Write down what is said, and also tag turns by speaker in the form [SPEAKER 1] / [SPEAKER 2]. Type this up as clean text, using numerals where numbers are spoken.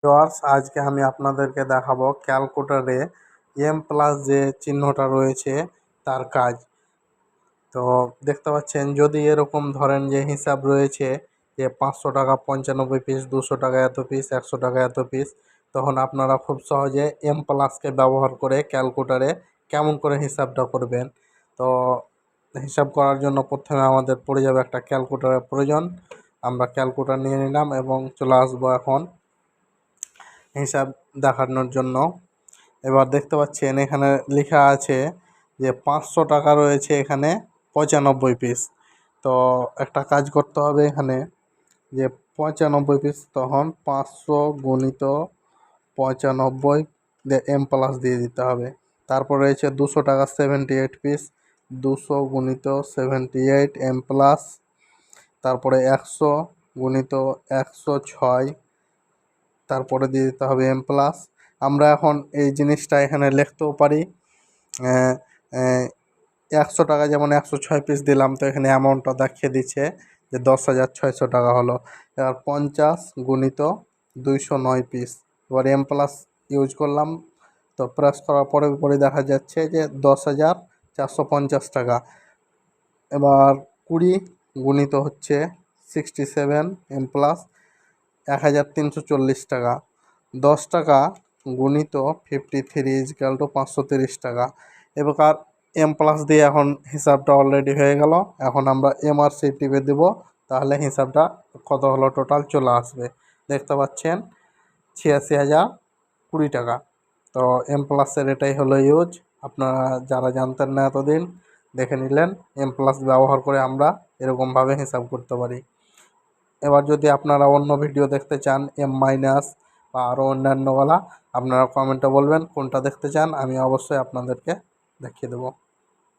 [SPEAKER 1] Viewers, আজকে আমি আপনাদেরকে দেখাবো ক্যালকুলেটরে এম প্লাস যে চিহ্নটা রয়েছে তার কাজ। তো দেখতে পাচ্ছেন, যদি এরকম ধরেন যে হিসাব রয়েছে যে 500 টাকা 95 পিস, 200 টাকা এত পিস, 100 টাকা এত পিস, তখন আপনারা খুব সহজে এম প্লাসকে ব্যবহার করে ক্যালকুলেটরে কেমন করে হিসাবটা করবেন। তো হিসাব করার জন্য প্রথমে আমাদের পড়ে যাবে একটা ক্যালকুলেটরের প্রয়োজন। আমরা ক্যালকুলেটর নিয়ে নিলাম এবং চলে আসবো এখন হিসাব দেখানোর জন্য। এবার দেখতে পাচ্ছেন এখানে লেখা আছে যে 500 টাকা রয়েছে এখানে 95 পিস। তো একটা কাজ করতে হবে এখানে, যে 95 পিস, তখন 500 গুণিত 95 এম প্লাস দিয়ে দিতে হবে। তারপর রয়েছে 200 টাকা 78 পিস, 200 গুণিত 78 এম প্লাস। তারপরে 100 গুণিত 106, তারপরে দিয়ে দিতে হবে এম প্লাস। আমরা এখন এই জিনিসটা এখানে লিখতেও পারি। 100 টাকা যেমন 106 পিস দিলাম, তো এখানে অ্যামাউন্টটা দেখিয়ে দিচ্ছে যে 10,600 টাকা হলো। এবার 50 গুণিত 209 পিস, এবার এম প্লাস ইউজ করলাম, তো প্রেস করার পরে উপরে দেখা যাচ্ছে যে 10,450 টাকা। এবার 20 গুণিত হচ্ছে 67 এম প্লাস 1,340 টাকা। 10 টাকা গুণিত 53 ইজকাল টু 530 টাকা। এবার এম প্লাস দিয়ে এখন হিসাবটা অলরেডি হয়ে গেল। এখন আমরা এমআরসি টিপে দেব, তাহলে হিসাবটা কত হলো টোটাল চলে আসবে। দেখতে পাচ্ছেন 86,020 টাকা। তো এম প্লাসের এটাই হলো ইউজ। আপনারা যারা জানতেন না এতদিন, দেখে নিলেন এম প্লাস ব্যবহার করে আমরা এরকমভাবে হিসাব করতে পারি। এবার যদি আপনারা অন্য ভিডিও দেখতে চান এম মাইনাস বা আরও অন্যান্যগুলা, আপনারা কমেন্টে বলবেন কোনটা দেখতে চান, আমি অবশ্যই আপনাদেরকে দেখিয়ে দেবো।